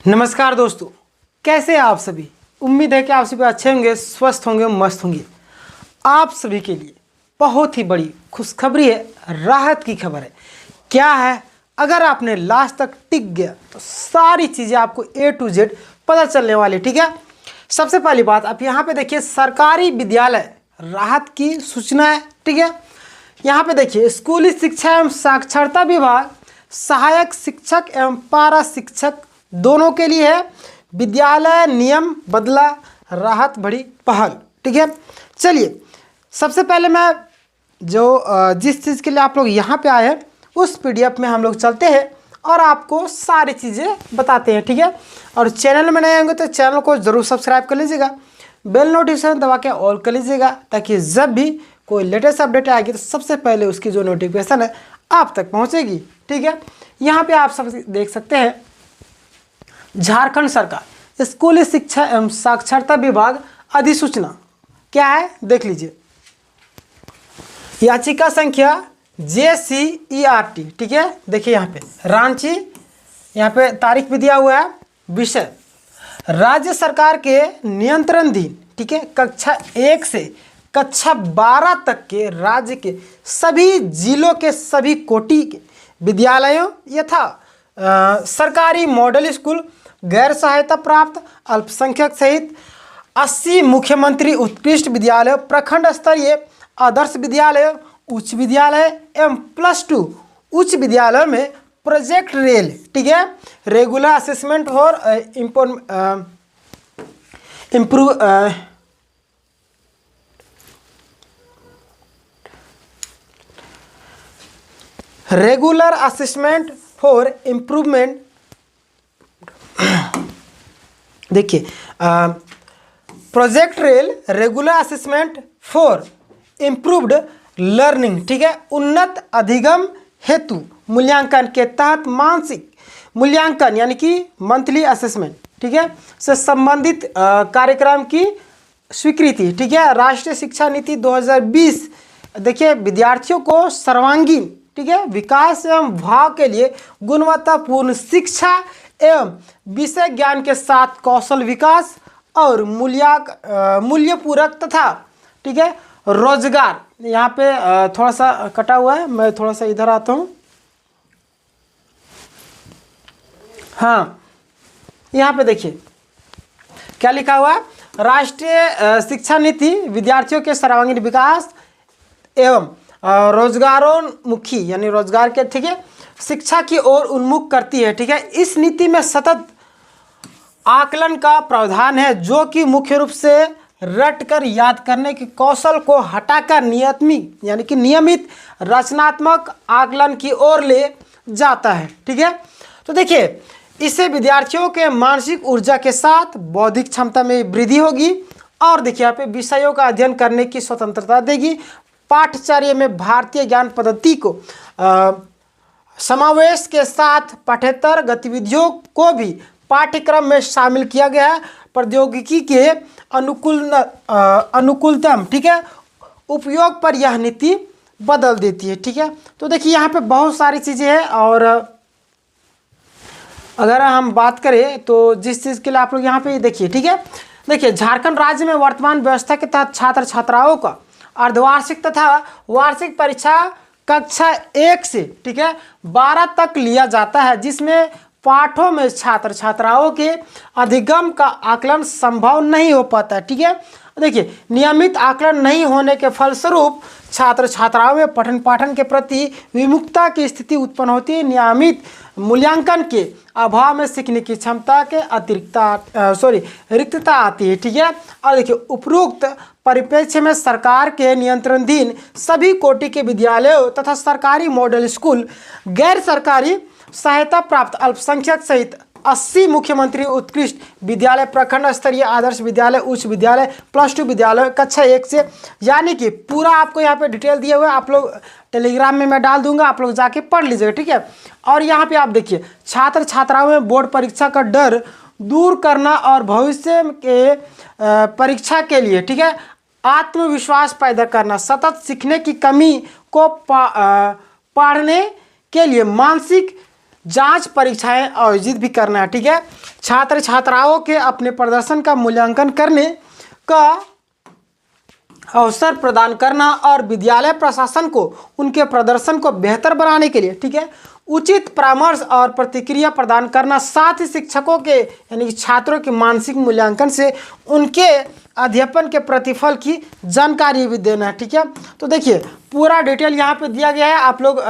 नमस्कार दोस्तों, कैसे हैं आप सभी। उम्मीद है कि आप सभी अच्छे होंगे, स्वस्थ होंगे, मस्त होंगे। आप सभी के लिए बहुत ही बड़ी खुशखबरी है, राहत की खबर है। क्या है? अगर आपने लास्ट तक टिक गया तो सारी चीज़ें आपको A to Z पता चलने वाली। ठीक है, सबसे पहली बात आप यहाँ पे देखिए, सरकारी विद्यालय राहत की सूचना है। ठीक है, यहाँ पे देखिए, स्कूली शिक्षा एवं साक्षरता विभाग सहायक शिक्षक एवं पारा शिक्षक दोनों के लिए है। विद्यालय नियम बदला, राहत बड़ी पहल। ठीक है, चलिए सबसे पहले मैं जिस चीज़ के लिए आप लोग यहाँ पे आए हैं उस PDF में हम लोग चलते हैं और आपको सारी चीज़ें बताते हैं। ठीक है, और चैनल में नए होंगे तो चैनल को ज़रूर सब्सक्राइब कर लीजिएगा, बेल नोटिफिकेशन दबा के ऑल कर लीजिएगा, ताकि जब भी कोई लेटेस्ट अपडेट आएगी तो सबसे पहले उसकी जो नोटिफिकेशन है आप तक पहुँचेगी। ठीक है, यहाँ पे आप सब देख सकते हैं, झारखंड सरकार स्कूली शिक्षा एवं साक्षरता विभाग अधिसूचना क्या है, देख लीजिए। याचिका संख्या JCERT। ठीक है, देखिए यहाँ पे रांची, यहाँ पे तारीख भी दिया हुआ है। विषय राज्य सरकार के नियंत्रणाधीन, ठीक है, कक्षा 1 से कक्षा 12 तक के राज्य के सभी जिलों के सभी कोटि के विद्यालयों यथा सरकारी मॉडल स्कूल, गैर सहायता प्राप्त अल्पसंख्यक सहित 80 मुख्यमंत्री उत्कृष्ट विद्यालय, प्रखंड स्तरीय आदर्श विद्यालय, उच्च विद्यालय एवं +2 उच्च विद्यालयों में प्रोजेक्ट रेल, ठीक है, रेगुलर असेसमेंट और improve regular assessment for improvement. देखिए, project rail regular assessment for improved learning, ठीक है, उन्नत अधिगम हेतु मूल्यांकन के तहत मानसिक मूल्यांकन यानी कि मंथली असेसमेंट, ठीक है, से संबंधित कार्यक्रम की स्वीकृति। ठीक है, राष्ट्रीय शिक्षा नीति 2020। देखिए, विद्यार्थियों को सर्वांगीण, ठीक है, विकास एवं भाव के लिए गुणवत्तापूर्ण शिक्षा एवं विषय ज्ञान के साथ कौशल विकास और मूल्यपूरक तथा, ठीक है, रोजगार। यहाँ पे थोड़ा सा कटा हुआ है, मैं थोड़ा सा इधर आता हूँ। हाँ, यहाँ पे देखिए क्या लिखा हुआ है, राष्ट्रीय शिक्षा नीति विद्यार्थियों के सर्वांगीण विकास एवं रोजगारोन्मुखी यानी रोजगार के, ठीक है, शिक्षा की ओर उन्मुख करती है। ठीक है, इस नीति में सतत आकलन का प्रावधान है, जो कि मुख्य रूप से रट कर याद करने के कौशल को हटाकर नियमित रचनात्मक आकलन की ओर ले जाता है। ठीक है, तो देखिए, इससे विद्यार्थियों के मानसिक ऊर्जा के साथ बौद्धिक क्षमता में वृद्धि होगी और देखिए यहाँ पे विषयों का अध्ययन करने की स्वतंत्रता देगी। पाठ्यचर्या में भारतीय ज्ञान पद्धति को समावेश के साथ पाठ्येतर गतिविधियों को भी पाठ्यक्रम में शामिल किया गया है। प्रौद्योगिकी के अनुकूलतम, ठीक है, उपयोग पर यह नीति बदल देती है। ठीक है, तो देखिए यहाँ पे बहुत सारी चीज़ें हैं और अगर हम बात करें तो जिस चीज़ के लिए आप लोग यहाँ पे देखिए, ठीक है, देखिए झारखंड राज्य में वर्तमान व्यवस्था के तहत छात्र छात्राओं का अर्धवार्षिक तथा वार्षिक परीक्षा कक्षा 1 से, ठीक है, 12 तक लिया जाता है, जिसमें पाठों में छात्र छात्राओं के अधिगम का आकलन संभव नहीं हो पाता है। ठीक है, देखिए, नियमित आकलन नहीं होने के फलस्वरूप छात्र छात्राओं में पठन पाठन के प्रति विमुखता की स्थिति उत्पन्न होती है। नियमित मूल्यांकन के अभाव में सीखने की क्षमता के रिक्तता आती है। ठीक है, और देखिए, उपरोक्त परिप्रेक्ष्य में सरकार के नियंत्रणाधीन सभी कोटि के विद्यालयों तथा सरकारी मॉडल स्कूल, गैर सरकारी सहायता प्राप्त अल्पसंख्यक सहित 80 मुख्यमंत्री उत्कृष्ट विद्यालय, प्रखंड स्तरीय आदर्श विद्यालय, उच्च विद्यालय, +2 विद्यालय कक्षा 1 से, यानी कि पूरा आपको यहाँ पे डिटेल दिया हुआ है। आप लोग टेलीग्राम में मैं डाल दूंगा, आप लोग जाके पढ़ लीजिएगा। ठीक है, और यहाँ पे आप देखिए, छात्र छात्राओं में बोर्ड परीक्षा का डर दूर करना और भविष्य के परीक्षा के लिए, ठीक है, आत्मविश्वास पैदा करना, सतत सीखने की कमी को पढ़ने के लिए मानसिक जांच परीक्षाएं आयोजित भी करना है। ठीक है, छात्र छात्राओं के अपने प्रदर्शन का मूल्यांकन करने का अवसर प्रदान करना और विद्यालय प्रशासन को उनके प्रदर्शन को बेहतर बनाने के लिए, ठीक है, उचित परामर्श और प्रतिक्रिया प्रदान करना, साथ ही शिक्षकों के यानी कि छात्रों के मानसिक मूल्यांकन से उनके अध्यापन के प्रतिफल की जानकारी भी देना है। ठीक है, तो देखिए पूरा डिटेल यहाँ पे दिया गया है, आप लोग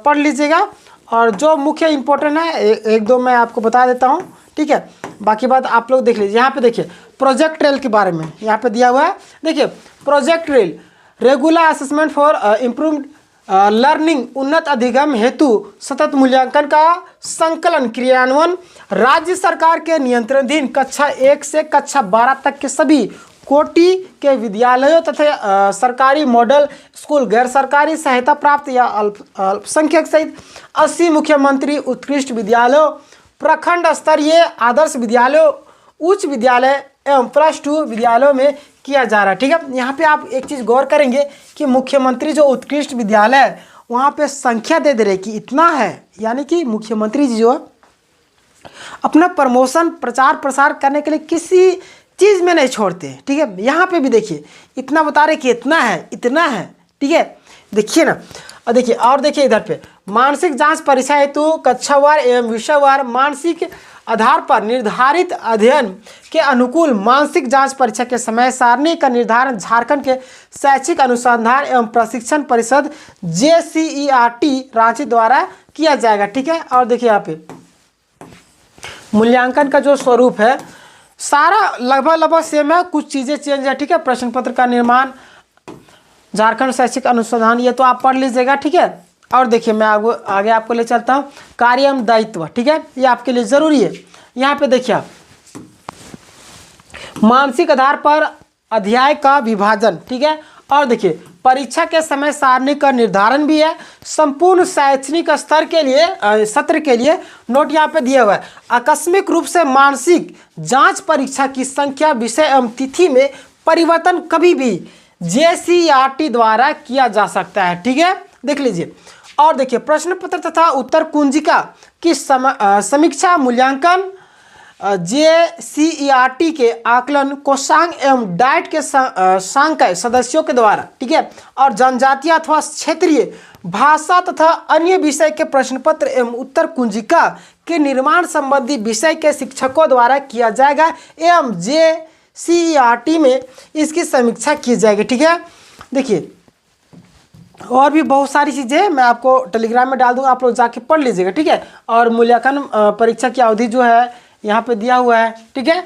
पढ़ लीजिएगा और जो मुख्य इंपॉर्टेंट है एक दो मैं आपको बता देता हूँ। ठीक है, बाकी बात आप लोग देख लीजिए। यहाँ पे देखिए प्रोजेक्ट रेल के बारे में यहाँ पे दिया हुआ है। देखिए project rail regular assessment for improved learning, उन्नत अधिगम हेतु सतत मूल्यांकन का संकलन क्रियान्वयन राज्य सरकार के नियंत्रणाधीन कक्षा 1 से कक्षा 12 तक के सभी कोटि के विद्यालयों तथा सरकारी मॉडल स्कूल, गैर सरकारी सहायता प्राप्त या अल्पसंख्यक सहित 80 मुख्यमंत्री उत्कृष्ट विद्यालयों, प्रखंड स्तरीय आदर्श विद्यालयों, उच्च विद्यालय एवं +2 विद्यालयों में किया जा रहा है। ठीक है, यहाँ पे आप एक चीज़ गौर करेंगे कि मुख्यमंत्री जो उत्कृष्ट विद्यालय है वहाँ पे संख्या दे रहे कि इतना है, यानी कि मुख्यमंत्री जी जो अपना प्रमोशन प्रचार प्रसार करने के लिए किसी चीज़ में नहीं छोड़ते। ठीक है, यहाँ पे भी देखिए इतना बता रहे कि इतना है, इतना है। ठीक है, देखिए ना, और देखिए और देखिए इधर पे मानसिक जांच परीक्षा हेतु कक्षावार एवं विषयवार मानसिक आधार पर निर्धारित अध्ययन के अनुकूल मानसिक जांच परीक्षा के समय सारणी का निर्धारण झारखंड के शैक्षिक अनुसंधान एवं प्रशिक्षण परिषद JCERT रांची द्वारा किया जाएगा। ठीक है, और देखिए यहाँ पे मूल्यांकन का जो स्वरूप है सारा लगभग सेम है, कुछ चीज़ें चेंज है। ठीक है, प्रश्न पत्र का निर्माण झारखंड शैक्षिक अनुसंधान ये तो आप पढ़ लीजिएगा। ठीक है, और देखिए मैं आगे आपको ले चलता हूँ कार्य एवं दायित्व। ठीक है, ये आपके लिए ज़रूरी है। यहाँ पे देखिए आप मानसिक आधार पर अध्याय का विभाजन। ठीक है, और देखिए परीक्षा के समय सारणी का निर्धारण भी है। संपूर्ण शैक्षणिक स्तर के लिए सत्र के लिए नोट यहाँ पे दिया हुआ है। आकस्मिक रूप से मानसिक जांच परीक्षा की संख्या, विषय एवं तिथि में परिवर्तन कभी भी JCERT द्वारा किया जा सकता है। ठीक है, देख लीजिए। और देखिए प्रश्न पत्र तथा उत्तर कुंजिका की समीक्षा मूल्यांकन JCERT के आकलन कोषांग एवं डाइट के संकाय सदस्यों के द्वारा। ठीक है, और जनजातीय अथवा क्षेत्रीय भाषा तथा अन्य विषय के प्रश्न पत्र एवं उत्तर कुंजिका के निर्माण संबंधी विषय के शिक्षकों द्वारा किया जाएगा एवं JCERT में इसकी समीक्षा की जाएगी। ठीक है, देखिए और भी बहुत सारी चीज़ें मैं आपको टेलीग्राम में डाल दूंगा, आप लोग जाके पढ़ लीजिएगा। ठीक है, और मूल्यांकन परीक्षा की अवधि जो है यहाँ पे दिया हुआ है। ठीक है,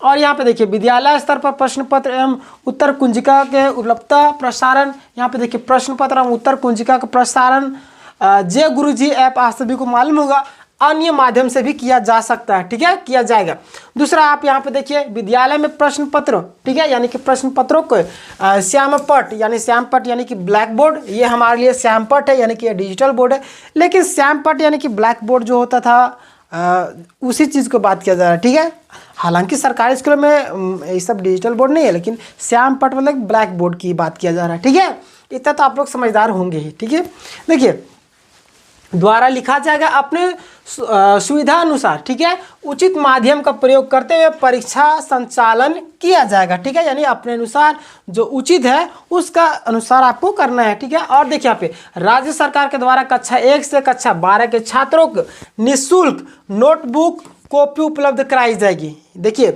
और यहाँ पे देखिए विद्यालय स्तर पर प्रश्न पत्र एवं उत्तर कुंजिका के उपलब्धता प्रसारण। यहाँ पे देखिए प्रश्न पत्र एवं उत्तर कुंजिका का प्रसारण जे गुरुजी ऐप आप सभी को मालूम होगा, अन्य माध्यम से भी किया जा सकता है। ठीक है, किया जाएगा। दूसरा आप यहाँ पे देखिए विद्यालय में प्रश्न पत्र, ठीक है, यानी कि प्रश्न पत्रों को श्यामपट यानी कि ब्लैक बोर्ड, ये हमारे लिए श्यामपट है यानी कि डिजिटल बोर्ड है। लेकिन श्यामपट यानी कि ब्लैक बोर्ड जो होता था उसी चीज़ को बात किया जा रहा है। ठीक है, हालांकि सरकारी स्कूलों में ये सब डिजिटल बोर्ड नहीं है, लेकिन श्यामपट मतलब ब्लैक बोर्ड की बात किया जा रहा है। ठीक है, इतना तो आप लोग समझदार होंगे ही। ठीक है, देखिए द्वारा लिखा जाएगा अपने सुविधा अनुसार। ठीक है, उचित माध्यम का प्रयोग करते हुए परीक्षा संचालन किया जाएगा। ठीक है, यानी अपने अनुसार जो उचित है उसका अनुसार आपको करना है। ठीक है, और देखिए यहाँ पे राज्य सरकार के द्वारा कक्षा 1 से कक्षा 12 के छात्रों को निःशुल्क नोटबुक कॉपी उपलब्ध कराई जाएगी। देखिए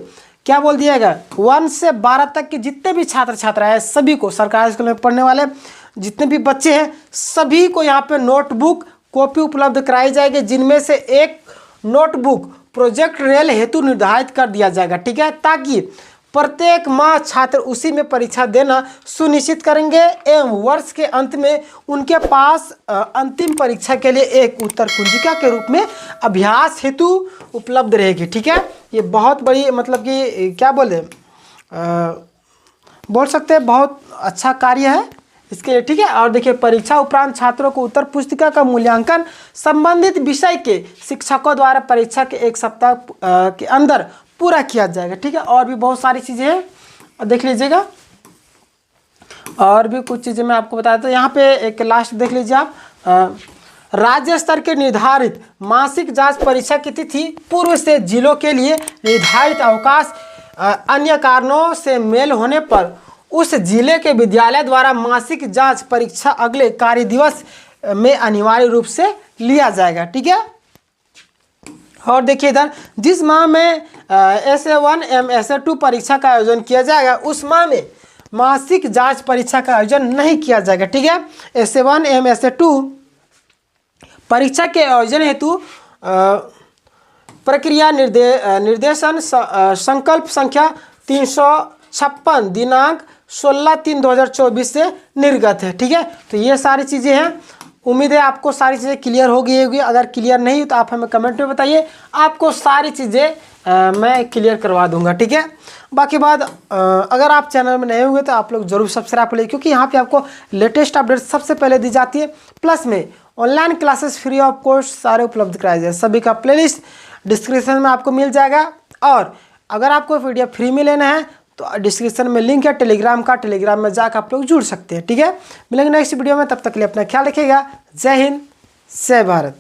क्या बोल दिया 1 से 12 तक के जितने भी छात्र छात्रा है सभी को, सरकारी स्कूल में पढ़ने वाले जितने भी बच्चे हैं सभी को यहाँ पे नोटबुक कॉपी उपलब्ध कराई जाएगी, जिनमें से एक नोटबुक प्रोजेक्ट रेल हेतु निर्धारित कर दिया जाएगा। ठीक है, ताकि प्रत्येक माह छात्र उसी में परीक्षा देना सुनिश्चित करेंगे एवं वर्ष के अंत में उनके पास अंतिम परीक्षा के लिए एक उत्तर कुंजिका के रूप में अभ्यास हेतु उपलब्ध रहेगी। ठीक है, ये बहुत बड़ी मतलब कि क्या बोले बोल सकते हैं बहुत अच्छा कार्य है इसके लिए। ठीक है, और देखिए परीक्षा उपरांत छात्रों को उत्तर पुस्तिका का मूल्यांकन संबंधित विषय के शिक्षकों द्वारा परीक्षा के 1 सप्ताह के अंदर पूरा किया जाएगा। ठीक है, और भी बहुत सारी चीज़ें हैं, देख लीजिएगा। और भी कुछ चीज़ें मैं आपको बताया तो यहाँ पे एक लास्ट देख लीजिए आप राज्य स्तर के निर्धारित मासिक जांच परीक्षा की तिथि पूर्व से जिलों के लिए निर्धारित अवकाश अन्य कारणों से मेल होने पर उस जिले के विद्यालय द्वारा मासिक जांच परीक्षा अगले कार्य दिवस में अनिवार्य रूप से लिया जाएगा। ठीक है। और देखिए इधर, जिस माह में SA1 एवं SA2 परीक्षा का आयोजन किया जाएगा उस माह में मासिक जांच परीक्षा का आयोजन नहीं किया जाएगा। ठीक है। SA1 एवं SA2 परीक्षा के आयोजन हेतु प्रक्रिया निर्देशन संकल्प संख्या 356 दिनांक 16/3/2024 से निर्गत है। ठीक है। तो ये सारी चीज़ें हैं। उम्मीद है आपको सारी चीज़ें क्लियर हो गई होगी। अगर क्लियर नहीं हुई तो आप हमें कमेंट में बताइए, आपको सारी चीज़ें मैं क्लियर करवा दूंगा। ठीक है। बाकी बात, अगर आप चैनल में नए होंगे तो आप लोग जरूर सब्सक्राइब कर लीजिए, क्योंकि यहाँ पे आपको लेटेस्ट अपडेट सबसे पहले दी जाती है। प्लस में online classes free of cost सारे उपलब्ध कराए जाए। सभी का प्लेलिस्ट डिस्क्रिप्शन में आपको मिल जाएगा। और अगर आपको PDF फ्री में लेना है तो डिस्क्रिप्शन में लिंक है टेलीग्राम का, टेलीग्राम में जाकर आप लोग जुड़ सकते हैं। ठीक है। मिलेंगे नेक्स्ट वीडियो में, तब तक के लिए अपना ख्याल रखिएगा। जय हिंद, जय भारत।